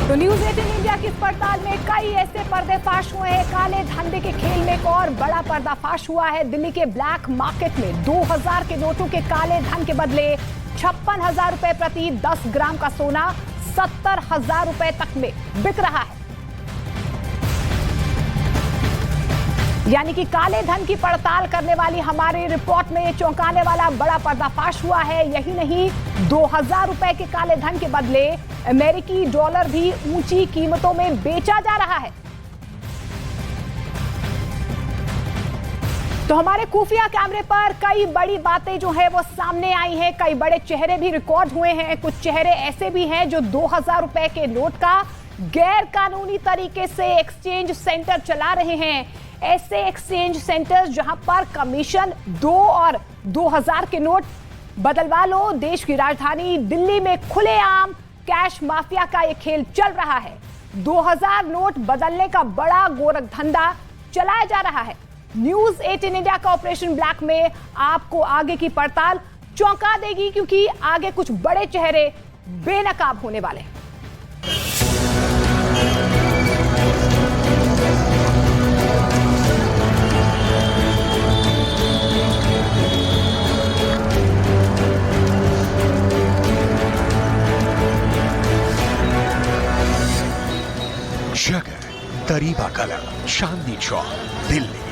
तो news 18 India की इस पड़ताल में कई ऐसे पर्दाफाश हुए हैं। काले धंधे के खेल में एक और बड़ा पर्दाफाश हुआ है। दिल्ली के ब्लैक मार्केट में 2000 के नोटों के काले धन के बदले 56,000 रुपए प्रति 10 ग्राम का सोना 70,000 रुपए तक में बिक रहा है। यानी कि काले धन की पड़ताल करने वाली हमारी रिपोर्ट में ये चौंकाने वाला बड़ा पर्दाफाश हुआ है। यही नहीं, 2000 रुपए के काले धन के बदले अमेरिकी डॉलर भी ऊंची कीमतों में बेचा जा रहा है। तो हमारे खुफिया कैमरे पर कई बड़ी बातें जो है वो सामने आई हैं। कई बड़े चेहरे भी रिकॉर्ड हुए हैं। कुछ चेहरे ऐसे भी हैं जो 2000 रुपए के नोट का गैर कानूनी तरीके से एक्सचेंज सेंटर चला रहे हैं। ऐसे एक्सचेंज सेंटर्स जहां पर कमीशन 2 और 2000 के नोट बदलवा लो। देश की राजधानी दिल्ली में खुलेआम कैश माफिया का यह खेल चल रहा है। 2000 नोट बदलने का बड़ा गोरख धंधा चलाया जा रहा है। न्यूज 18 इंडिया का ऑपरेशन ब्लैक में आपको आगे की पड़ताल चौंका देगी, क्योंकि आगे कुछ बड़े चेहरे बेनकाब होने वाले हैं। जगह तरीबा कला, चांदनी चौक, दिल्ली।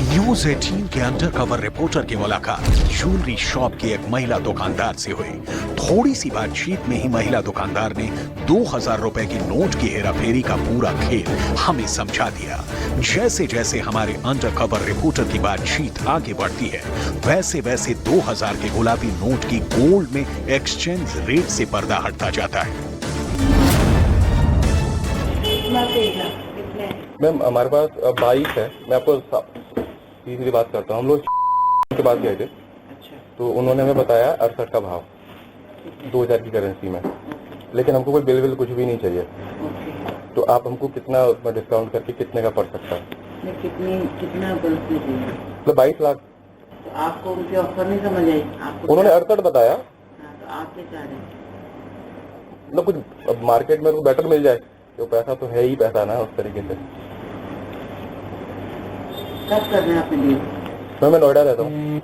न्यूज 18 के अंडरकवर रिपोर्टर की मुलाकात ज्वेलरी शॉप की एक महिला दुकानदार से हुई। थोड़ी सी बातचीत में ही महिला दुकानदार ने 2000 रुपए की नोट की हेराफेरी का पूरा खेल हमें समझा दिया। जैसे जैसे हमारे अंडरकवर रिपोर्टर की बातचीत आगे बढ़ती है, वैसे वैसे 2000 के गुलाबी नोट की गोल्ड में एक्सचेंज रेट से पर्दा हटता जाता है। मैम, हमारे पास बाइक है। मैं आपको सीधी बात करता हूँ। हम लोग के पास गए थे। अच्छा। तो उन्होंने हमें बताया 68 का भाव 2000 की करेंसी में, लेकिन हमको कोई बिल कुछ भी नहीं चाहिए। तो आप हमको कितना उसमें डिस्काउंट करके कितने का पड़ सकता है? कितना बिल चाहिए? मतलब 22 लाख। तो आपको उनके ऑफर नहीं समझ आई? उन्होंने 68 बताया। तो आप क्या चाह रहे हैं? मतलब कुछ मार्केट में बेटर मिल जाए। तो पैसा तो है ही पैसा ना, उस तरीके से। कब करना है आपने डील? मैं नोएडा रहता हूँ।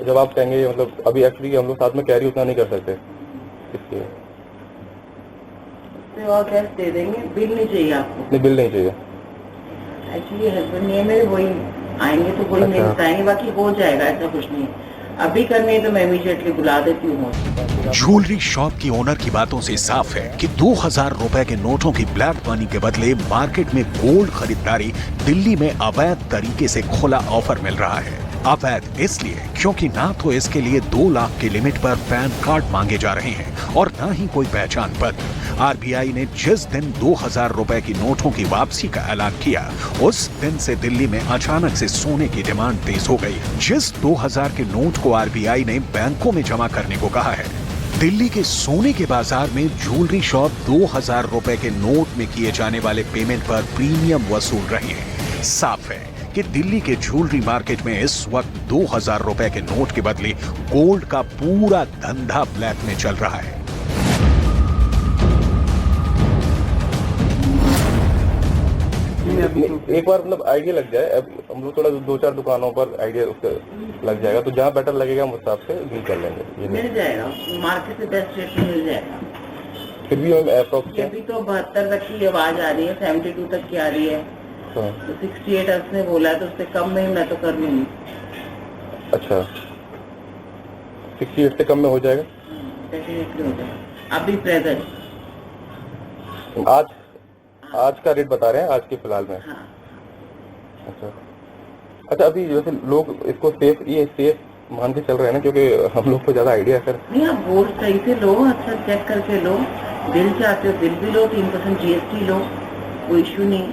जब आप कहेंगे, मतलब अभी एक्चुअली हम लोग साथ में कैरी उतना नहीं कर सकते, इसलिए और कैश दे देंगे। बिल नहीं चाहिए आपको? नहीं, बिल नहीं चाहिए। एक्चुअली हस्बैंड नहीं है मेरे, वही आएंगे तो वही नहीं बताएंगे, बाकी हो जाएगा, ऐसा कुछ नहीं है। अभी करनी है तो मैं इमीडिएटली बुला देती हूँ। ज्वेलरी शॉप की ओनर की बातों से साफ है कि 2000 रुपए के नोटों की ब्लैक मनी के बदले मार्केट में गोल्ड खरीदारी दिल्ली में अवैध तरीके से खुला ऑफर मिल रहा है। अवैध इसलिए क्योंकि ना तो इसके लिए 2 लाख की लिमिट पर पैन कार्ड मांगे जा रहे हैं और ना ही कोई पहचान पत्र। आरबीआई ने जिस दिन 2000 रुपए की नोटों की वापसी का ऐलान किया, उस दिन से दिल्ली में अचानक से सोने की डिमांड तेज हो गई। जिस 2000 के नोट को आरबीआई ने बैंकों में जमा करने को कहा है, दिल्ली के सोने के बाजार में ज्वेलरी शॉप 2000 रुपए के नोट में किए जाने वाले पेमेंट पर प्रीमियम वसूल रहे हैं। साफ है कि दिल्ली के ज्वेलरी मार्केट में इस वक्त 2000 रुपए के नोट के बदले गोल्ड का पूरा धंधा ब्लैक में चल रहा है। एक बार मतलब आइडिया लग जाए, अब हम लोग थोड़ा 2-4 दुकानों पर आइडिया उसका लग जाएगा, तो जहाँ बेटर लगेगा हम उस हिसाब से डील कर लेंगे। मिल जाएगा मार्केट से, बेस्ट रेट में मिल जाएगा। फिर भी हम अप्रोक्स अभी तो 72 तक की आवाज आ रही है, 72 तक की आ रही है। तो 68 उसने बोला, तो उससे कम में मैं तो कर लूंगी। अच्छा, 68 से कम में हो जाएगा? डेफिनेटली हो जाएगा। अभी प्रेजेंट आज का रेट बता रहे हैं, आज के फिलहाल में। हाँ। अच्छा, अभी जैसे लोग इसको सेफ मान के चल रहे हैं ना, क्योंकि हम लोग को ज्यादा आइडिया है सर। नहीं, आप गोल्ड सही से लो, अच्छा चेक करके लो। बिल चाहते हो बिल भी लो, 3% जीएसटी लो, कोई इश्यू नहीं।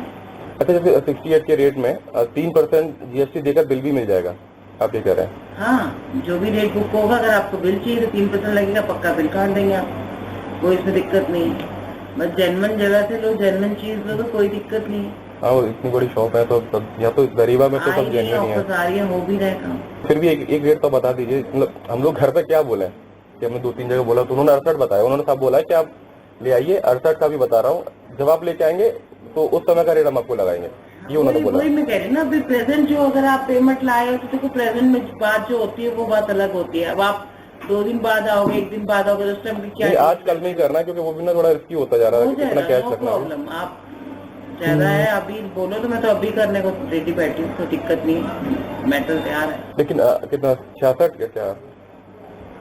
अच्छा, जैसे 68 के रेट में 3% जीएसटी देकर बिल भी मिल जाएगा, आप ये कह रहे हैं? हाँ, जो भी रेट बुक होगा, अगर आपको बिल चाहिए तो 3% लगेगा, पक्का बिल काट देंगे आप, कोई इसमें दिक्कत नहीं है। बस जेन्युइन जगह से लो, जेन्युइन चीज लो, तो कोई दिक्कत नहीं है। हाँ वो इतनी बड़ी शॉप है तो या तो गरीबा में तो सब जेन्युइन ही है। आ रही है हो भी रहा है काम। फिर भी एक रेट तो बता दीजिए, मतलब हम लोग घर पे क्या बोले कि हमने 2-3 जगह बोला तो उन्होंने 68 बताया, उन्होंने साहब बोला कि आप ले आइए 68 का भी बता रहा हूँ, जब आप लेके आएंगे तो उस समय का रेट हम आपको लगाएंगे, ये उन्होंने बोला। वही मैं कह रही ना, अभी प्रेजेंट जो अगर आप पेमेंट लाए हो तो देखो प्रेजेंट में बात जो होती है वो बात अलग होती है। अब आप 2 दिन बाद आओगे, 1 दिन बाद आओगे, उस टाइम क्या आज कल नहीं करना क्योंकि वो भी ना थोड़ा रिस्की होता जा रहा है, कितना कैश रखना है। आप ज्यादा है अभी बोलो तो मैं तो अभी करने को रेडी बैठी हूँ, कोई दिक्कत नहीं है, मेटल तैयार है। लेकिन कितना 66 क्या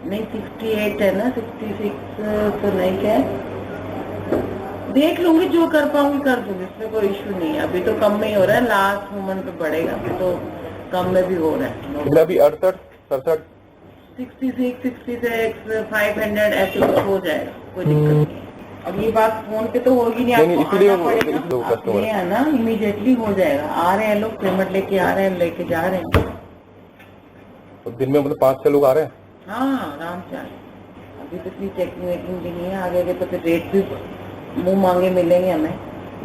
नहीं 68 है ना, 66 तो नहीं क्या देख लूंगी, जो कर पाऊंगी कर दूंगी, इसमें कोई इश्यू नहीं है। अभी तो कम में ही हो रहा है, लास्ट मोमेंट पे बढ़ेगा, अभी तो कम में भी हो रहा है। अभी 68, 67, 66, 66, 500 ऐसे कुछ हो जाएगा, कोई दिक्कत नहीं है। अब ये बात फोन पे तो होगी नहीं, आपको इसलिए आना पड़ेगा, ये है ना, इमीडिएटली हो जाएगा। आ रहे हैं लोग, पेमेंट लेके आ रहे हैं, लेके जा रहे हैं। तो दिन में मतलब 5-6 लोग आ रहे हैं? हाँ आराम से आ रहे हैं। अभी तो इतनी चेकिंग वेकिंग भी नहीं है, आगे तो फिर रेट भी मुंह मांगे मिलेंगे हमें।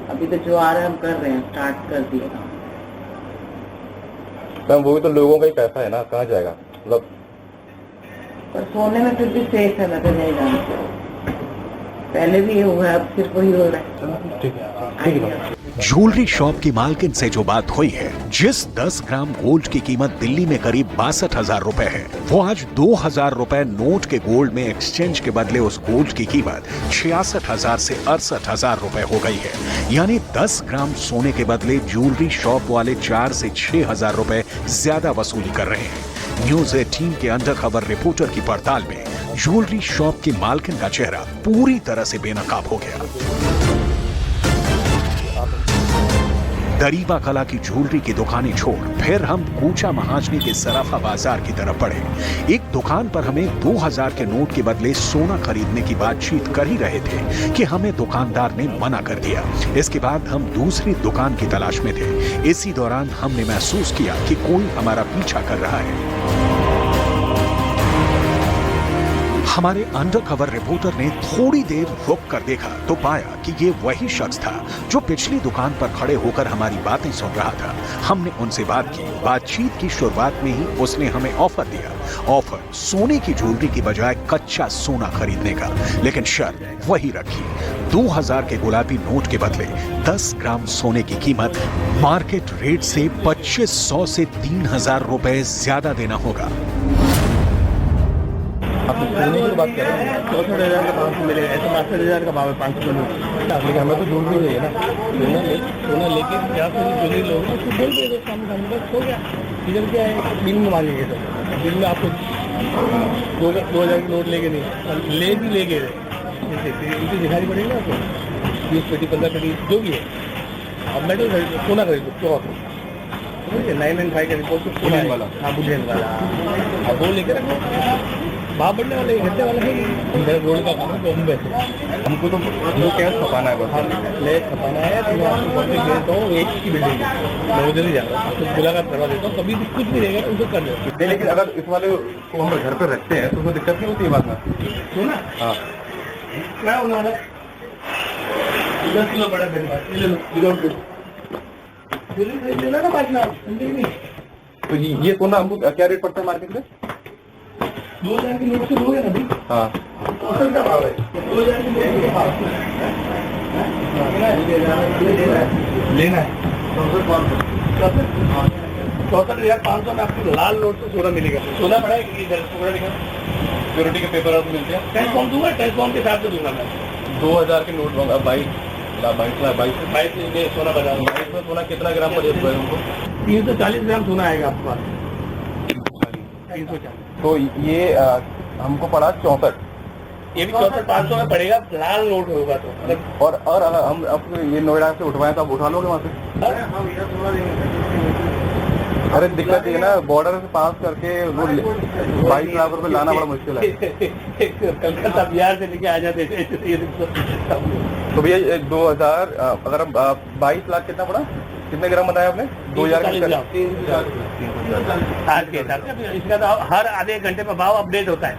अभी तो जो आ रहा है हम कर रहे हैं, स्टार्ट कर दिए मैम। वो भी तो लोगों का ही पैसा है ना, कहाँ जाएगा मतलब। पर सोने में फिर भी सेफ है, मैं तो नहीं जानती, पहले भी ये हुआ है, अब सिर्फ वही हो रहा है। ठीक है। ज्वेलरी शॉप की मालकिन से जो बात हुई है, जिस 10 ग्राम गोल्ड की कीमत दिल्ली में करीब 62,000 रुपए है, वो आज 2,000 रुपए नोट के गोल्ड में एक्सचेंज के बदले उस गोल्ड की कीमत 66,000 से 68,000 रुपए हो गई है। यानी 10 ग्राम सोने के बदले ज्वेलरी शॉप वाले 4 से 6,000 रुपए ज्यादा वसूली कर रहे हैं। न्यूज़ 18 के अंडर खबर रिपोर्टर की पड़ताल में ज्वेलरी शॉप की मालकिन का चेहरा पूरी तरह से बेनकाब हो गया। दरीबा कला की ज्वेलरी की दुकानें छोड़ फिर हम कूचा महाजनी के सराफा बाजार की तरफ बढ़े। एक दुकान पर हमें 2,000 के नोट के बदले सोना खरीदने की बातचीत कर ही रहे थे कि हमें दुकानदार ने मना कर दिया। इसके बाद हम दूसरी दुकान की तलाश में थे। इसी दौरान हमने महसूस किया कि कोई हमारा पीछा कर रहा है। हमारे अंडरकवर रिपोर्टर ने थोड़ी देर रुक कर देखा तो पाया कि ये वही शख्स था जो पिछली दुकान पर खड़े होकर हमारी बातें सुन रहा था। हमने उनसे बात की। बातचीत की शुरुआत में ही उसने हमें ऑफर दिया। ऑफर सोने की ज्वेलरी की बजाय कच्चा सोना खरीदने का, लेकिन शर्त वही रखी। 2,000 के गुलाबी नोट के बदले 10 ग्राम सोने की कीमत मार्केट रेट से 2,500 से 3,000 रुपए ज्यादा देना होगा। आप सोने की बात कर रहे हैं, 64,000 का 500 मिलेगा, ऐसे 62,000 का भाव है 500 का नोट। लेकिन हमें तो ज्वेलरी चाहिए ना, सोना लेके 50 ज्वेलरी लोगे उसको बोल दे दो, सामने बस हो गया। इधर क्या है, बिल में मांगेंगे तो बिल में आपको 2,000 के नोट लेके नहीं ले भी ले गए, इनकी दिखाई पड़ेगी ना आपको 20 पेटी 15 पेटी जो भी है। अब मैं तो सोना खरीदो तो 995 का रिपोर्ट बुलियन वाला, हाँ बुलियन वाला, अब वो लेकर रखो। बाप बढ़ने वाले घंटे वाले है रोड का काम है, तो हम बैठे हमको तो वो कैश छपाना है, बस लेस छपाना है। तो मैं आपको पब्लिक देता हूँ, एक की बिल्डिंग है, मैं उधर ही जा रहा हूँ, आपको मुलाकात करवा देता हूँ, कभी भी कुछ भी रहेगा तो उसको कर देते। लेकिन अगर इस वाले को हम घर पर रखते हैं तो उसको दिक्कत नहीं होती है बात में, सुना? हाँ क्या होने वाला 10 किलो बड़ा लेना ना बाजना। तो ये सोना हमको क्या रेट पड़ता है मार्केट में? 2,000 के नोट से लोगे ना अभी? हाँ औसत का भाव है 2,000 के नोट का भाव लेना है 64,500 में आपको लाल नोट से सोना मिलेगा। सोना पड़ा है कि सिक्योरिटी के पेपर आपको मिलते हैं, टैक्स फॉर्म दूंगा, टैक्स फॉर्म के हिसाब से दूंगा मैं। 2,000 के नोट दूंगा, 22 में सोना बना, 22 में सोना कितना ग्राम पड़ेगा हमको? 340 ग्राम सोना आएगा आपके पास, 340। तो ये हमको पड़ा 64, ये भी 64,500 में पड़ेगा, लाल नोट होगा तो। और अगर हम अब ये नोएडा से उठवाएं तो आप उठा लोगे वहाँ से? अरे दिक्कत ये ना, बॉर्डर से पास करके वो 22 लाख रुपए लाना बड़ा मुश्किल है। कलकत्ता बिहार से लेके आ जाते तो भैया 2,000 अगर हम 22 लाख कितना पड़ा, कितने ग्राम बताया आपने? 2,000 आज के हिसाब से इसका तो हर आधे घंटे पर भाव अपडेट होता है।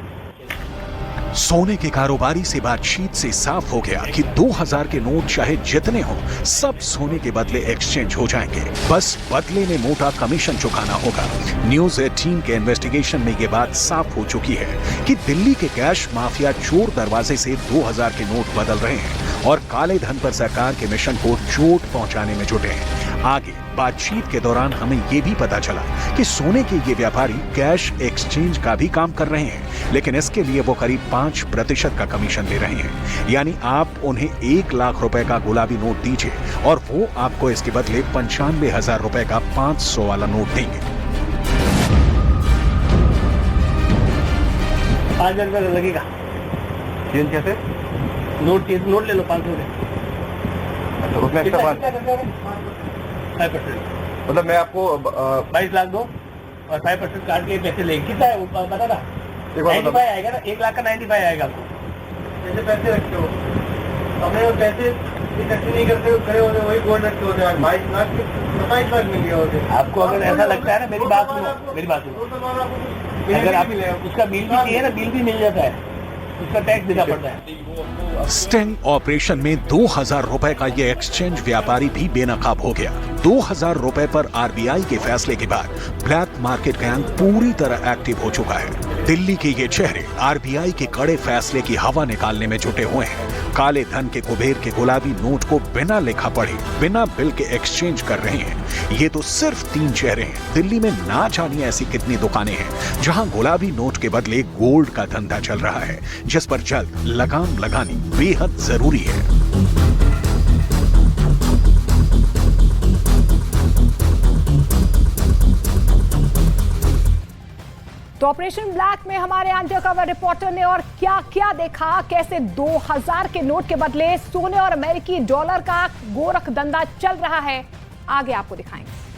सोने के कारोबारी से बातचीत से साफ हो गया कि 2000 के नोट चाहे जितने हो, सब सोने के बदले एक्सचेंज हो जाएंगे। बस बदले में मोटा कमीशन चुकाना होगा। न्यूज 18 के इन्वेस्टिगेशन में ये बात साफ हो चुकी है कि दिल्ली के कैश माफिया चोर दरवाजे से 2000 के नोट बदल रहे हैं और काले धन पर सरकार के मिशन को चोट पहुंचाने में जुटे हैं। आगे बातचीत के दौरान हमें ये भी पता चला कि सोने के ये व्यापारी कैश एक्सचेंज का भी काम कर रहे हैं, लेकिन इसके लिए वो करीब 5% का कमीशन ले रहे हैं। यानी आप उन्हें 1 लाख रुपए का गुलाबी नोट दीजिए और वो आपको इसके बदले 95,000 रुपए का 500 वाला नोट देंगे। 5,000 रुपये लगेगा। कैसे? नोट ले लो 500 के। अच्छा, उसमें एक्स्ट्रा 5%। मतलब मैं आपको 22 लाख दो और 5% काट के पैसे लेंगे। कितना है वो बता था? 95 आएगा ना, 1 लाख का 95 आएगा आपको। जैसे पैसे रखते हो अपने पैसे इकट्ठे नहीं करते हो, खड़े होते वही गोल्ड रखते होते हैं। 22 लाख 27 लाख मिल गया होते। आपको अगर ऐसा लगता है ना, मेरी बात सुनो, अगर आप उसका बिल भी चाहिए ना, बिल भी मिल जाता है, उसका टैक्स देना पड़ता है। स्टिंग ऑपरेशन में 2000 रुपए का ये एक्सचेंज व्यापारी भी बेनकाब हो गया। 2000 रुपए पर आरबीआई के फैसले के बाद ब्लैक मार्केट गैंग पूरी तरह एक्टिव हो चुका है। दिल्ली के ये चेहरे आरबीआई के कड़े फैसले की हवा निकालने में जुटे हुए हैं। काले धन के कुबेर के गुलाबी नोट को बिना लिखा पढ़े, बिना बिल के एक्सचेंज कर रहे हैं। ये तो सिर्फ 3 चेहरे हैं। दिल्ली में ना जानिए ऐसी कितनी दुकानें हैं जहां गुलाबी नोट के बदले गोल्ड का धंधा चल रहा है, जिस पर जल्द लगाम लगानी बेहद जरूरी है। तो ऑपरेशन ब्लैक में हमारे अंडरकवर रिपोर्टर ने और क्या क्या देखा, कैसे 2000 के नोट के बदले सोने और अमेरिकी डॉलर का गोरख धंधा चल रहा है, आगे आपको दिखाएंगे।